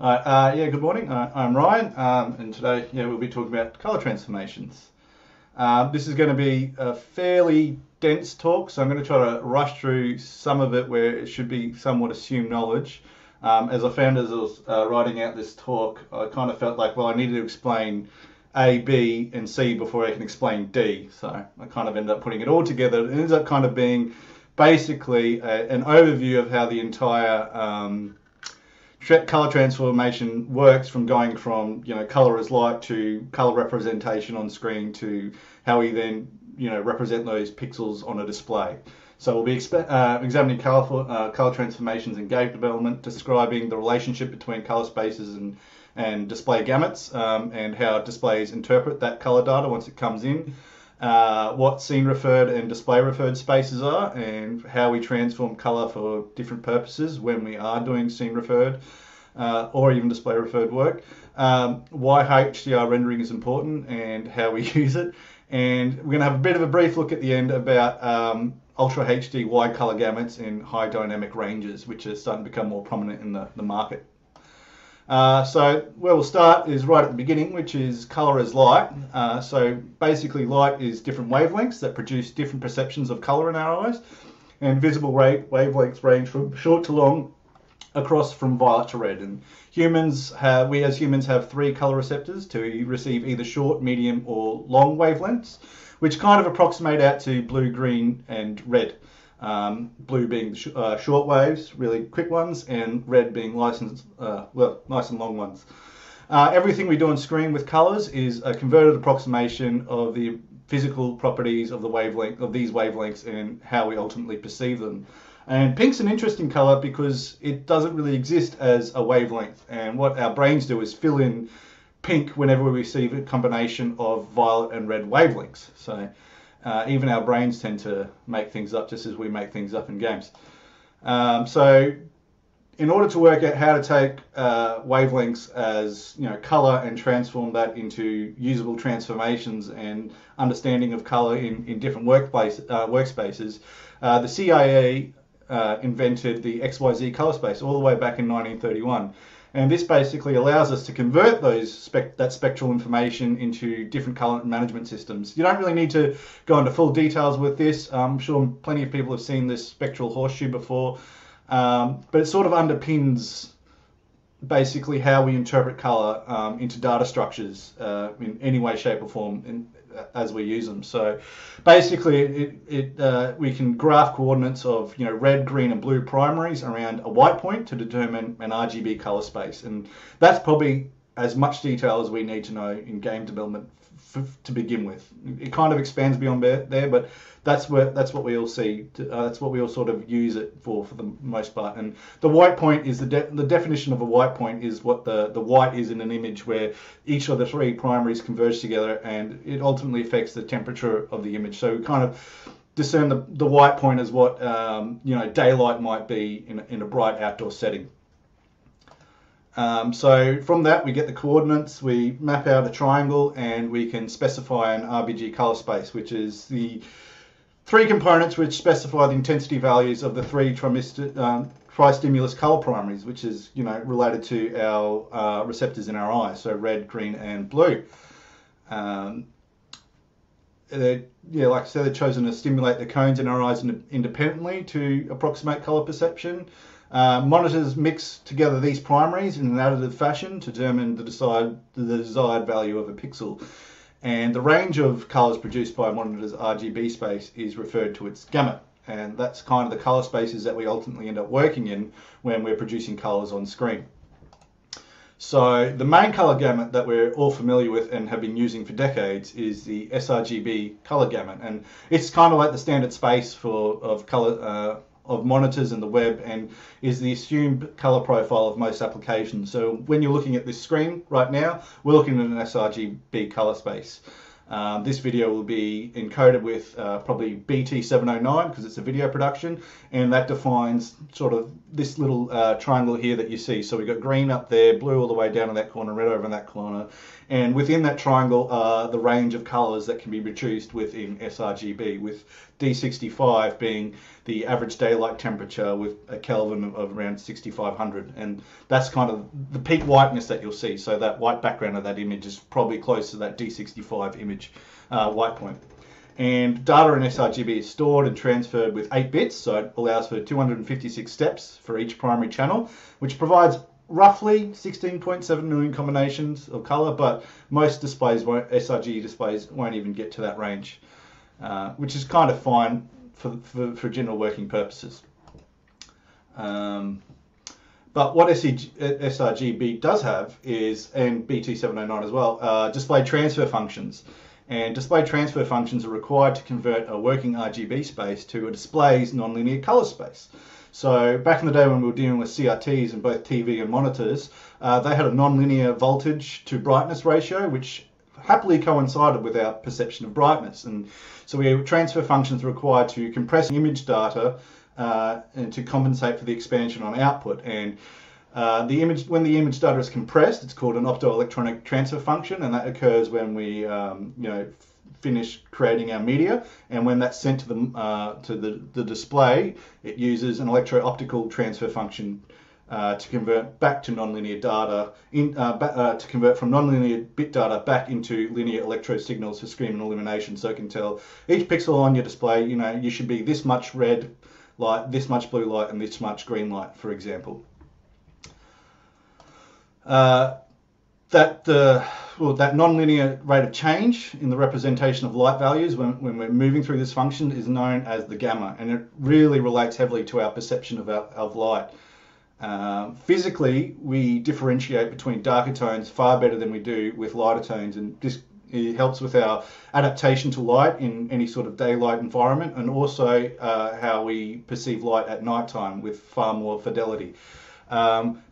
Yeah, good morning. I'm Ryan, and today, we'll be talking about color transformations. This is going to be a fairly dense talk, so I'm going to try to rush through some of it where it should be somewhat assumed knowledge. As I found as I was writing out this talk, I kind of felt like, well, I needed to explain A, B, and C before I can explain D. So I kind of ended up putting it all together. It ends up kind of being basically an overview of how the entire color transformation works, from going from color as light to color representation on screen to how we then represent those pixels on a display. So we'll be examining color transformations in game development, describing the relationship between color spaces and display gamuts, and how displays interpret that color data once it comes in, what scene referred and display referred spaces are, and how we transform color for different purposes when we are doing scene referred or even display referred work, why HDR rendering is important and how we use it, and we're going to have a bit of a brief look at the end about Ultra HD wide color gamuts in high dynamic ranges, which are starting to become more prominent in the market. So where we'll start is right at the beginning, which is color as light. So basically light is different wavelengths that produce different perceptions of color in our eyes, and visible wavelengths range from short to long across from violet to red. And we as humans have three color receptors to receive either short, medium or long wavelengths, which kind of approximate out to blue, green and red. Blue being short waves, really quick ones, and red being nice and long ones. Everything we do on screen with colors is a converted approximation of the physical properties of these wavelengths and how we ultimately perceive them. And pink's an interesting color because it doesn't really exist as a wavelength, and what our brains do is fill in pink whenever we receive a combination of violet and red wavelengths. So even our brains tend to make things up just as we make things up in games. So in order to work out how to take wavelengths as color and transform that into usable transformations and understanding of color in different workspaces, the CIA invented the XYZ color space all the way back in 1931. And this basically allows us to convert that spectral information into different color management systems. You don't really need to go into full details with this. I'm sure plenty of people have seen this spectral horseshoe before, but it sort of underpins basically how we interpret color into data structures in any way, shape or form as we use them. So basically we can graph coordinates of red, green and blue primaries around a white point to determine an RGB color space, and that's probably as much detail as we need to know in game development to begin with. It kind of expands beyond there, but that's what we all see. That's what we all sort of use it for the most part. And the white point is the definition of a white point is what the white is in an image, where each of the three primaries converge together, and it ultimately affects the temperature of the image. So we kind of discern the white point as what daylight might be in a bright outdoor setting. So from that we get the coordinates, we map out a triangle, and we can specify an RGB color space, which is the three components which specify the intensity values of the three tri-stimulus color primaries, which is related to our receptors in our eyes, so red, green and blue. Like I said, they're chosen to stimulate the cones in our eyes independently to approximate color perception. Monitors mix together these primaries in an additive fashion to determine the desired value of a pixel. And the range of colors produced by a monitor's RGB space is referred to its gamut. And that's kind of the color spaces that we ultimately end up working in when we're producing colors on screen. So the main color gamut that we're all familiar with and have been using for decades is the sRGB color gamut, and it's kind of like the standard space of color of monitors and the web, and is the assumed color profile of most applications. So when you're looking at this screen right now, we're looking at an sRGB color space. This video will be encoded with probably BT709 because it's a video production, and that defines sort of this little triangle here that you see. So we've got green up there, blue all the way down in that corner, red over in that corner, and within that triangle are the range of colors that can be produced within sRGB, with D65 being the average daylight temperature with a Kelvin of around 6500, and that's kind of the peak whiteness that you'll see. So that white background of that image is probably close to that D65 image white point. And data in sRGB is stored and transferred with 8 bits, so it allows for 256 steps for each primary channel, which provides roughly 16.7 million combinations of color, but most displays sRGB displays won't even get to that range, which is kind of fine for general working purposes. But what sRGB does have is, and BT709 as well, display transfer functions. And display transfer functions are required to convert a working RGB space to a display's nonlinear color space. So back in the day when we were dealing with CRTs in both TV and monitors, they had a nonlinear voltage to brightness ratio, which happily coincided with our perception of brightness. And so we have transfer functions required to compress image data and to compensate for the expansion on output. And when the image data is compressed, it's called an optoelectronic transfer function, and that occurs when we finish creating our media, and when that's sent to the display, it uses an electro-optical transfer function to convert back to nonlinear data, to convert from nonlinear bit data back into linear electro signals for screen and illumination. So it can tell each pixel on your display, you should be this much red light, this much blue light, and this much green light, for example. That nonlinear rate of change in the representation of light values when we're moving through this function is known as the gamma, and it really relates heavily to our perception of light. Physically, we differentiate between darker tones far better than we do with lighter tones, and this helps with our adaptation to light in any sort of daylight environment, and also how we perceive light at nighttime with far more fidelity.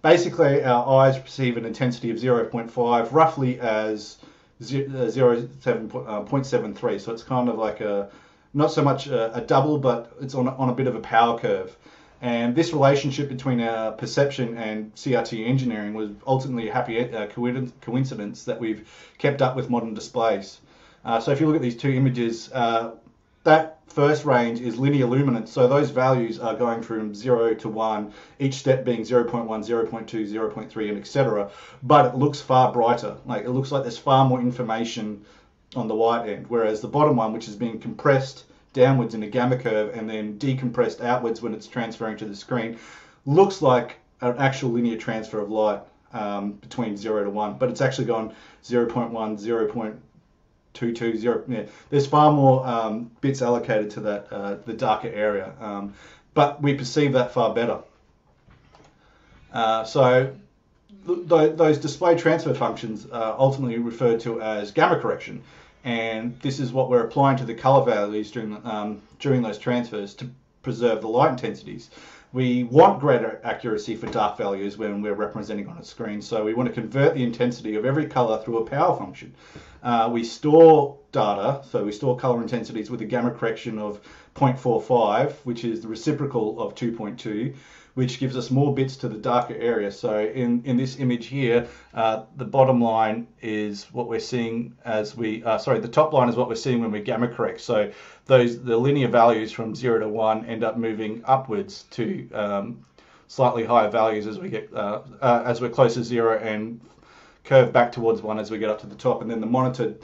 Basically, our eyes perceive an intensity of 0.5 roughly as 0.73, so it's kind of like not so much a double, but it's on a bit of a power curve. And this relationship between our perception and CRT engineering was ultimately a happy coincidence that we've kept up with modern displays. So if you look at these two images, that first range is linear luminance, so those values are going from 0 to 1, each step being 0.1, 0.2, 0.3, and etc. But it looks far brighter. It looks like there's far more information on the white end, whereas the bottom one, which is being compressed downwards in a gamma curve and then decompressed outwards when it's transferring to the screen, looks like an actual linear transfer of light between 0 to 1, but it's actually gone 0.1, 0.2, 0. Yeah. There's far more bits allocated to that the darker area, but we perceive that far better. So those display transfer functions are ultimately referred to as gamma correction, and this is what we're applying to the color values during those transfers to preserve the light intensities. We want greater accuracy for dark values when we're representing on a screen, so we want to convert the intensity of every color through a power function. We store data, so we store color intensities with a gamma correction of 0.45, which is the reciprocal of 2.2, which gives us more bits to the darker area. So in this image here, the bottom line is what we're seeing as the top line is what we're seeing when we gamma correct. So the linear values from 0 to 1 end up moving upwards to slightly higher values as we get as we're close to 0, and curve back towards 1 as we get up to the top, and then the monitor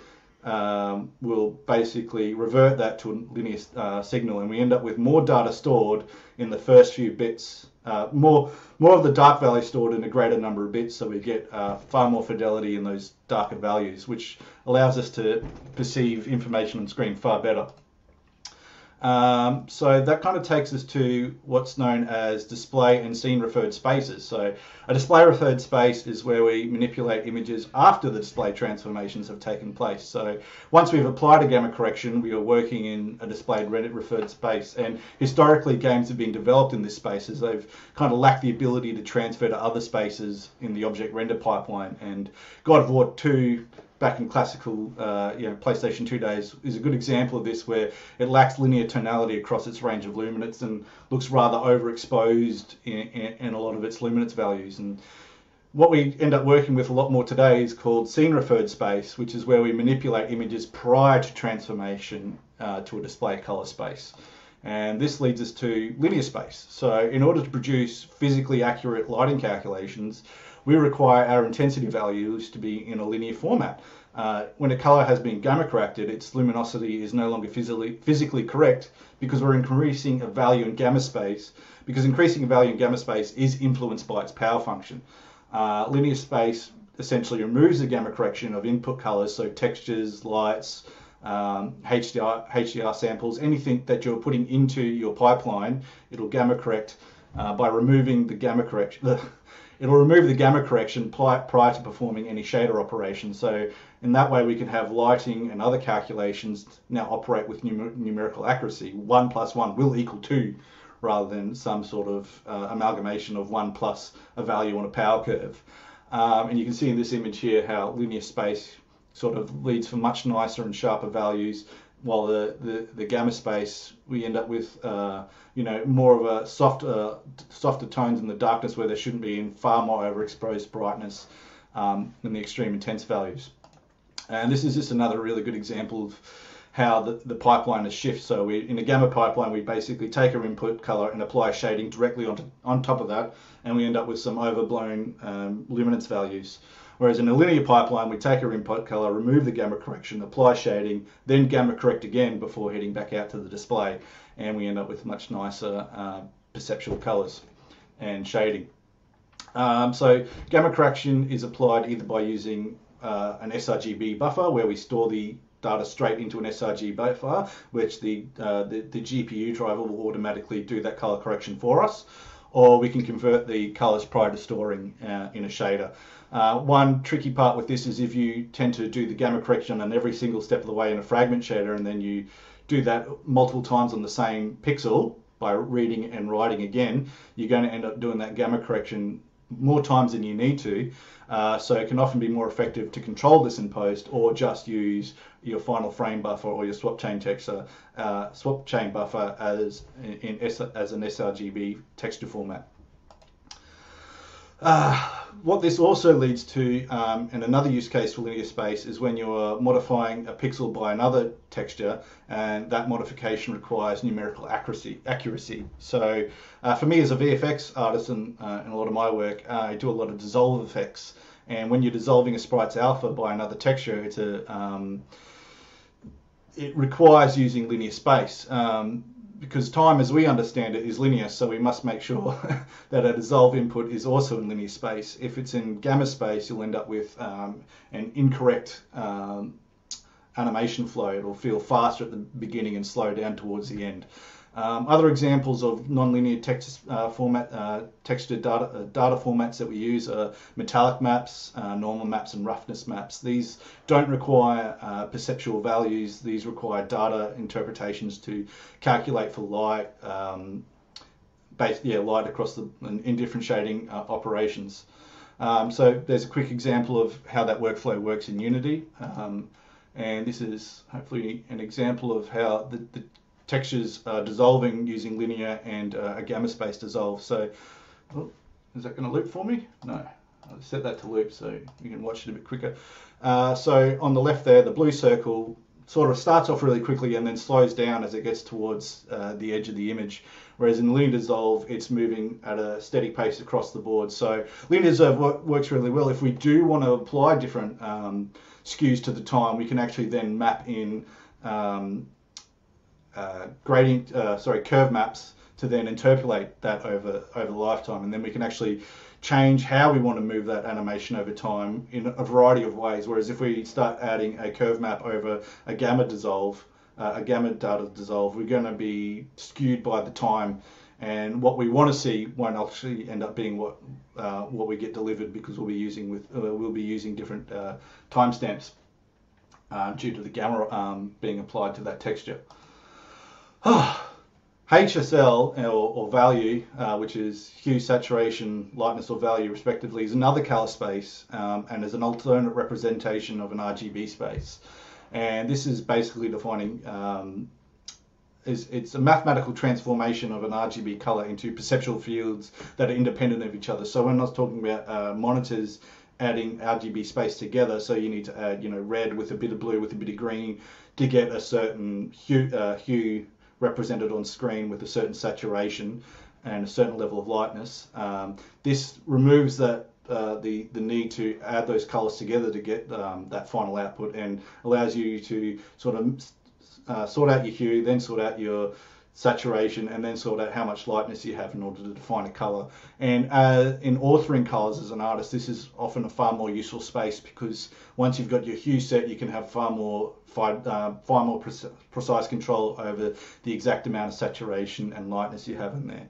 will basically revert that to a linear signal, and we end up with more data stored in the first few bits, more of the dark value stored in a greater number of bits, so we get far more fidelity in those darker values, which allows us to perceive information on screen far better. So that kind of takes us to what's known as display and scene referred spaces. So a display referred space is where we manipulate images after the display transformations have taken place. So once we've applied a gamma correction, we are working in a displayed referred space, and historically games have been developed in this space as they've kind of lacked the ability to transfer to other spaces in the object render pipeline, and God of War 2 back in classical PlayStation 2 days is a good example of this, where it lacks linear tonality across its range of luminance and looks rather overexposed in a lot of its luminance values. And what we end up working with a lot more today is called scene referred space, which is where we manipulate images prior to transformation to a display color space. And this leads us to linear space. So in order to produce physically accurate lighting calculations, we require our intensity values to be in a linear format. When a color has been gamma corrected, its luminosity is no longer physically correct because we're increasing a value in gamma space, because increasing a value in gamma space is influenced by its power function. Linear space essentially removes the gamma correction of input colors, so textures, lights, HDR samples, anything that you're putting into your pipeline, it'll gamma correct by removing the gamma correction. It'll remove the gamma correction prior to performing any shader operation. So in that way, we can have lighting and other calculations now operate with numerical accuracy. 1 plus 1 will equal 2, rather than some sort of amalgamation of 1 plus a value on a power curve. And you can see in this image here how linear space sort of leads for much nicer and sharper values, while the gamma space, we end up with more of a softer tones in the darkness where there shouldn't be, in far more overexposed brightness than the extreme intense values. And this is just another really good example of how the pipeline is shifted. So in a gamma pipeline, we basically take our input color and apply shading directly on top of that, and we end up with some overblown luminance values. Whereas in a linear pipeline, we take our input color, remove the gamma correction, apply shading, then gamma correct again before heading back out to the display, and we end up with much nicer perceptual colors and shading. So gamma correction is applied either by using an sRGB buffer, where we store the data straight into an sRGB buffer, which the GPU driver will automatically do that color correction for us, or we can convert the colors prior to storing in a shader. One tricky part with this is if you tend to do the gamma correction on every single step of the way in a fragment shader, and then you do that multiple times on the same pixel by reading and writing again, you're going to end up doing that gamma correction more times than you need to. So it can often be more effective to control this in post, or just use your final frame buffer or your swap chain buffer as an sRGB texture format. What this also leads to, and another use case for linear space, is when you're modifying a pixel by another texture, and that modification requires numerical accuracy. So for me as a VFX artist and in a lot of my work, I do a lot of dissolve effects. And when you're dissolving a sprite's alpha by another texture, it requires using linear space. Because time, as we understand it, is linear, so we must make sure that a dissolve input is also in linear space. If it's in gamma space, you'll end up with an incorrect animation flow. It'll feel faster at the beginning and slow down towards the end. Other examples of nonlinear texture data formats that we use are metallic maps, normal maps, and roughness maps. These don't require perceptual values. These require data interpretations to calculate for light, light across in different shading operations. So there's a quick example of how that workflow works in Unity, and this is hopefully an example of how the textures are dissolving using linear and a gamma space dissolve. So, is that going to loop for me? No, I'll set that to loop so you can watch it a bit quicker. So on the left there, the blue circle sort of starts off really quickly and then slows down as it gets towards the edge of the image. Whereas in linear dissolve, it's moving at a steady pace across the board. So linear dissolve works really well. If we do want to apply different skews to the time, we can actually then map in curve maps to then interpolate that over the lifetime, and then we can actually change how we want to move that animation over time in a variety of ways. Whereas if we start adding a curve map over a gamma dissolve, a gamma data dissolve, we're going to be skewed by the time, and what we want to see won't actually end up being what we get delivered, because we'll be using different timestamps due to the gamma being applied to that texture. HSL or value, which is hue, saturation, lightness or value respectively, is another color space and is an alternate representation of an RGB space. And this is basically defining, it's a mathematical transformation of an RGB color into perceptual fields that are independent of each other. So when I was talking about monitors adding RGB space together, so you need to add, red with a bit of blue with a bit of green to get a certain hue represented on screen with a certain saturation and a certain level of lightness. This removes that the need to add those colors together to get that final output, and allows you to sort of sort out your hue, then sort out your saturation, and then sort out how much lightness you have in order to define a color. And in authoring colors as an artist, this is often a far more useful space, because once you've got your hue set, you can have far more precise control over the exact amount of saturation and lightness you have in there.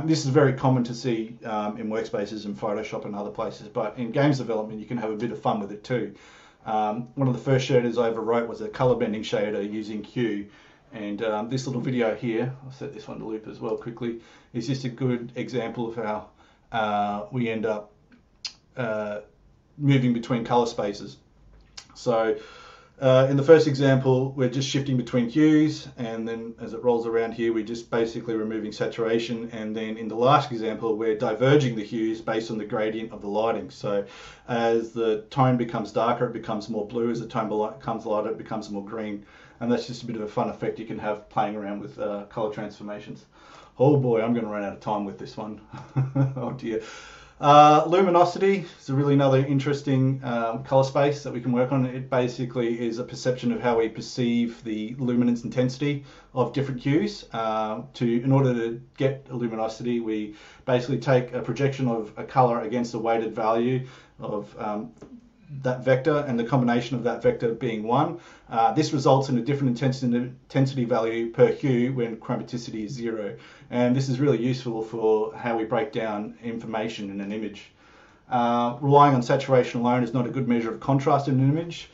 This is very common to see in workspaces in Photoshop and other places, but in games development you can have a bit of fun with it too. One of the first shaders I ever wrote was a color bending shader using hue, and this little video here, I'll set this one to loop as well quickly, is just a good example of how we end up moving between color spaces. So in the first example, we're just shifting between hues, and then as it rolls around here, we're just basically removing saturation. And then in the last example, we're diverging the hues based on the gradient of the lighting. So as the tone becomes darker, it becomes more blue. As the tone becomes lighter, it becomes more green. And that's just a bit of a fun effect you can have playing around with color transformations. Oh boy, I'm going to run out of time with this one. Oh dear. Luminosity is really another interesting color space that we can work on. It basically is a perception of how we perceive the luminance intensity of different hues. In order to get a luminosity, we basically take a projection of a color against a weighted value of that vector, and the combination of that vector being 1. This results in a different intensity value per hue when chromaticity is 0. And this is really useful for how we break down information in an image. Relying on saturation alone is not a good measure of contrast in an image.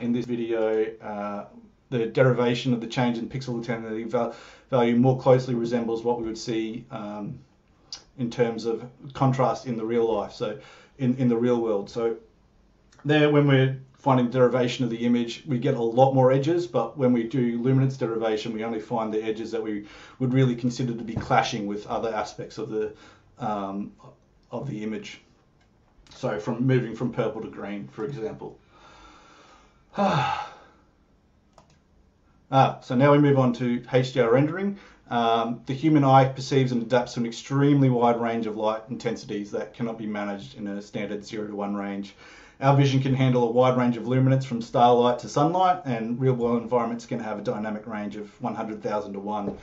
In this video, the derivation of the change in pixel intensity value more closely resembles what we would see in terms of contrast in the real life, so in the real world. So there, when we're finding derivation of the image, we get a lot more edges, but when we do luminance derivation, we only find the edges that we would really consider to be clashing with other aspects of the image. So from moving from purple to green, for example. So now we move on to HDR rendering. The human eye perceives and adapts to an extremely wide range of light intensities that cannot be managed in a standard 0 to 1 range. Our vision can handle a wide range of luminance from starlight to sunlight, and real-world environments can have a dynamic range of 100,000 to 1.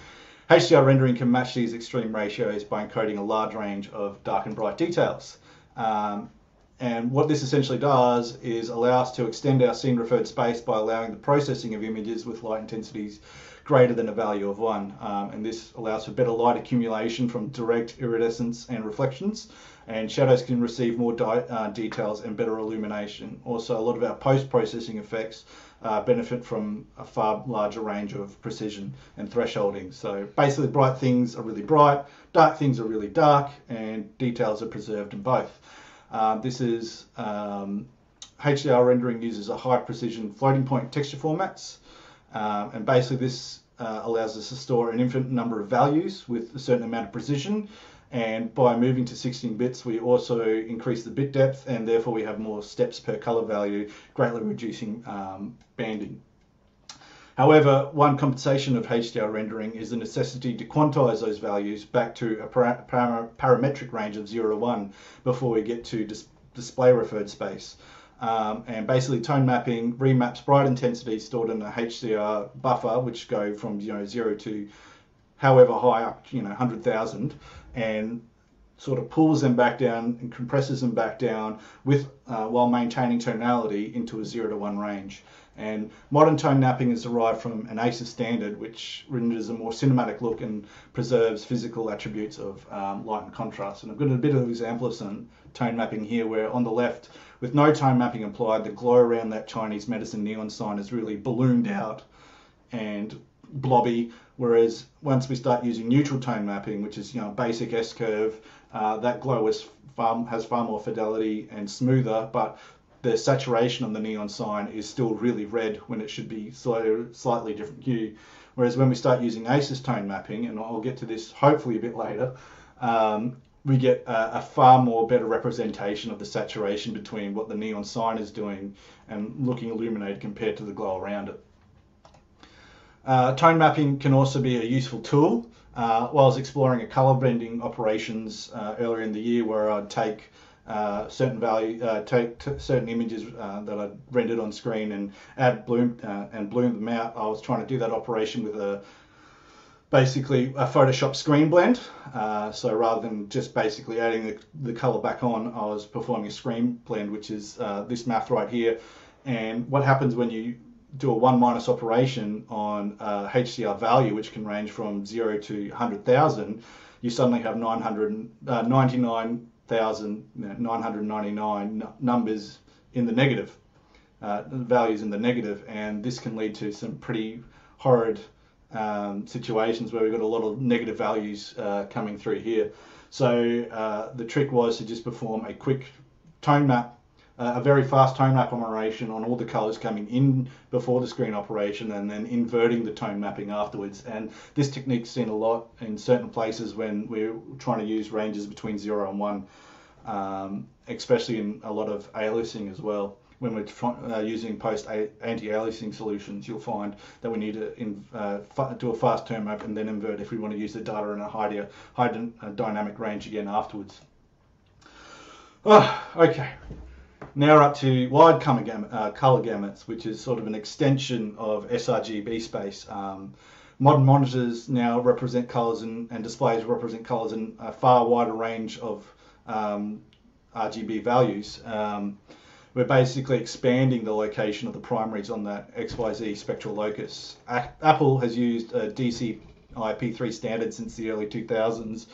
HDR rendering can match these extreme ratios by encoding a large range of dark and bright details. And what this essentially does is allow us to extend our scene-referred space by allowing the processing of images with light intensities greater than a value of 1. And this allows for better light accumulation from direct iridescence and reflections, and shadows can receive more details and better illumination. Also, a lot of our post-processing effects benefit from a far larger range of precision and thresholding. So basically, bright things are really bright, dark things are really dark, and details are preserved in both. This is HDR rendering uses a high precision floating point texture formats, and basically this allows us to store an infinite number of values with a certain amount of precision, and by moving to 16 bits we also increase the bit depth, and therefore we have more steps per color value, greatly reducing banding. However, one compensation of HDR rendering is the necessity to quantize those values back to a parametric range of 0 to 1 before we get to display referred space. And basically tone mapping remaps bright intensity stored in a HDR buffer, which go from 0 to however high up, 100,000, and sort of pulls them back down and compresses them back down with while maintaining tonality into a 0 to 1 range. And modern tone mapping is derived from an ACES standard, which renders a more cinematic look and preserves physical attributes of light and contrast. And I've got a bit of an example of some tone mapping here, where on the left, with no tone mapping applied, the glow around that Chinese medicine neon sign is really ballooned out and blobby, Whereas once we start using neutral tone mapping, which is basic S-curve, that glow has far more fidelity and smoother, but the saturation on the neon sign is still really red when it should be slightly different hue. Whereas when we start using ACES tone mapping, and I'll get to this hopefully a bit later, we get a far more better representation of the saturation between what the neon sign is doing and looking illuminated compared to the glow around it. Tone mapping can also be a useful tool. While I was exploring a color blending operations earlier in the year, where I'd take certain images that I'd rendered on screen and bloom them out. I was trying to do that operation with basically a Photoshop screen blend. So rather than just basically adding the color back on, I was performing a screen blend, which is this math right here. And what happens when you do a 1 minus operation on HDR value, which can range from 0 to 100,000, you suddenly have 99,999 numbers in the negative, values in the negative, and this can lead to some pretty horrid situations where we've got a lot of negative values coming through here. So the trick was to just perform a quick tone map, a very fast tone map operation on all the colors coming in before the screen operation, and then inverting the tone mapping afterwards. And this technique's seen a lot in certain places when we're trying to use ranges between 0 and 1, especially in a lot of aliasing as well. When we're using post anti-aliasing solutions, you'll find that we need to do a fast tone map and then invert if we want to use the data in a high dynamic range again afterwards. Okay. Now we're up to wide color gamuts, which is sort of an extension of sRGB space. Modern monitors now represent colors and displays represent colors in a far wider range of RGB values. We're basically expanding the location of the primaries on that XYZ spectral locus. Apple has used a DCI-P3 standard since the early 2000s,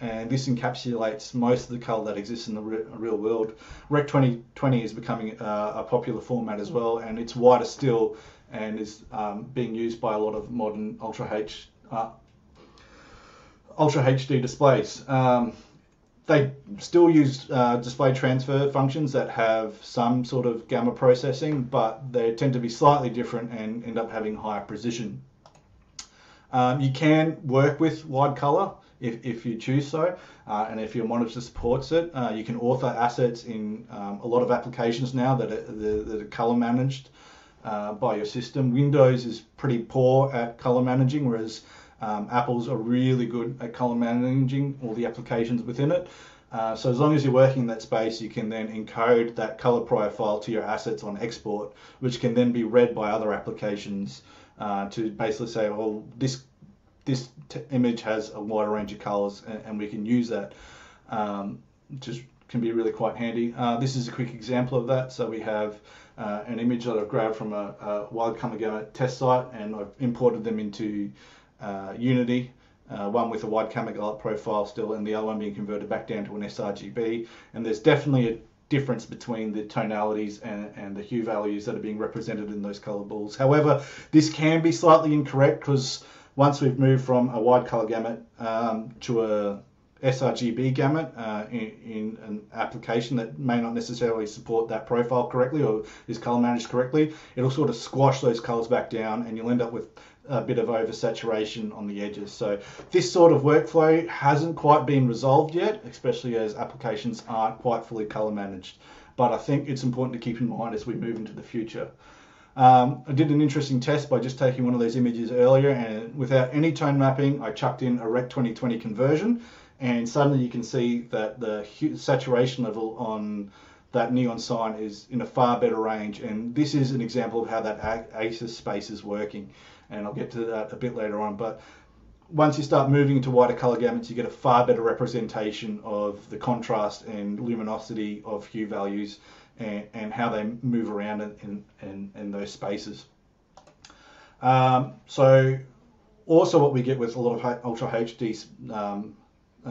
and this encapsulates most of the color that exists in the real world. Rec 2020 is becoming a popular format as well, and it's wider still and is being used by a lot of modern Ultra HD displays. They still use display transfer functions that have some sort of gamma processing, but they tend to be slightly different and end up having higher precision. You can work with wide color if you choose so, and if your monitor supports it. You can author assets in a lot of applications now that are color managed by your system. Windows is pretty poor at color managing, whereas Apple's are really good at color managing all the applications within it. So as long as you're working in that space, you can then encode that color profile to your assets on export, which can then be read by other applications to basically say, well, this image has a wider range of colors, and we can use that. Just can be really quite handy. This is a quick example of that. So we have an image that I've grabbed from a wide color gamut test site, and I've imported them into Unity, one with a wide gamut profile still, and the other one being converted back down to an sRGB. And there's definitely a difference between the tonalities and the hue values that are being represented in those color balls. However, this can be slightly incorrect, because once we've moved from a wide color gamut to a sRGB gamut in an application that may not necessarily support that profile correctly or is color managed correctly, it'll sort of squash those colors back down, and you'll end up with a bit of oversaturation on the edges. So this sort of workflow hasn't quite been resolved yet, especially as applications aren't quite fully color managed. But I think it's important to keep in mind as we move into the future. I did an interesting test by just taking one of those images earlier, and without any tone mapping, I chucked in a Rec 2020 conversion, and suddenly you can see that the saturation level on that neon sign is in a far better range. And this is an example of how that ACES space is working, and I'll get to that a bit later on. But once you start moving into wider color gamuts, you get a far better representation of the contrast and luminosity of hue values and how they move around in those spaces. So also what we get with a lot of Ultra HD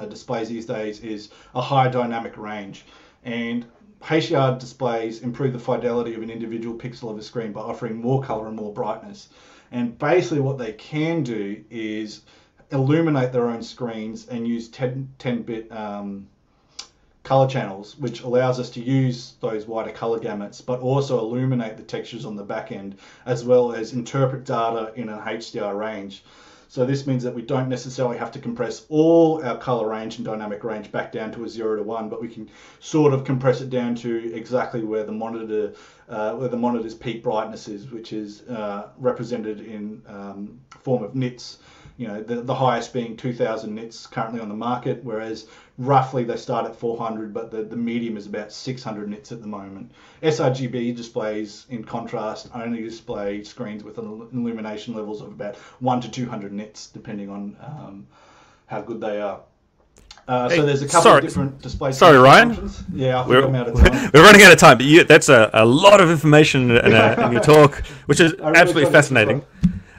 displays these days is a high dynamic range, and HDR displays improve the fidelity of an individual pixel of a screen by offering more color and more brightness. And basically what they can do is illuminate their own screens and use 10-bit color channels, which allows us to use those wider color gamuts, but also illuminate the textures on the back end, as well as interpret data in an HDR range. So this means that we don't necessarily have to compress all our color range and dynamic range back down to a 0 to 1, but we can sort of compress it down to exactly where the monitor's peak brightness is, which is represented in form of nits. You know, the highest being 2000 nits currently on the market, whereas roughly they start at 400, but the medium is about 600 nits at the moment. sRGB displays, in contrast, only display screens with illumination levels of about 1 to 200 nits, depending on how good they are. So there's a couple of different display. Sorry, Ryan. Yeah, I think I'm out of time. We're running out of time, but that's a lot of information in your talk, which is absolutely fascinating.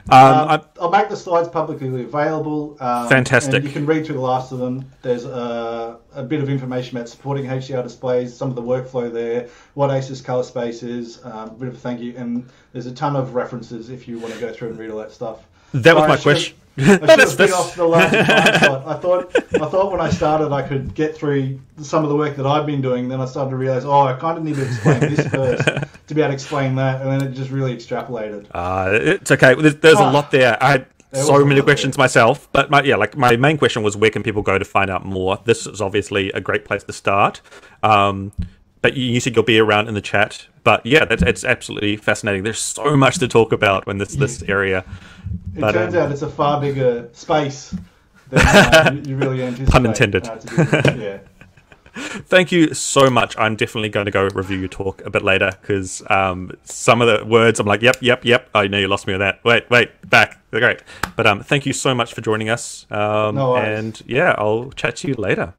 I'll make the slides publicly available. Fantastic. And you can read through the last of them. There's a bit of information about supporting HDR displays, some of the workflow there, what ASUS color space is, a bit of a thank you, and there's a ton of references if you want to go through and read all that stuff. That was my question. I should have bit off the last time slot. I thought when I started I could get through some of the work that I've been doing. Then I started to realize, I kind of need to explain this first to be able to explain that, and then it just really extrapolated. It's okay. There's a lot there. I had so many questions myself, but my main question was, where can people go to find out more? This is obviously a great place to start. But you said you'll be around in the chat. But yeah, it's absolutely fascinating. There's so much to talk about in this area. It turns out it's a far bigger space than you really anticipate. Pun intended. Yeah. Thank you so much. I'm definitely going to go review your talk a bit later, because some of the words I'm like, yep. I know you lost me with that. Wait, back. They're great. But thank you so much for joining us. No worries. And yeah, I'll chat to you later.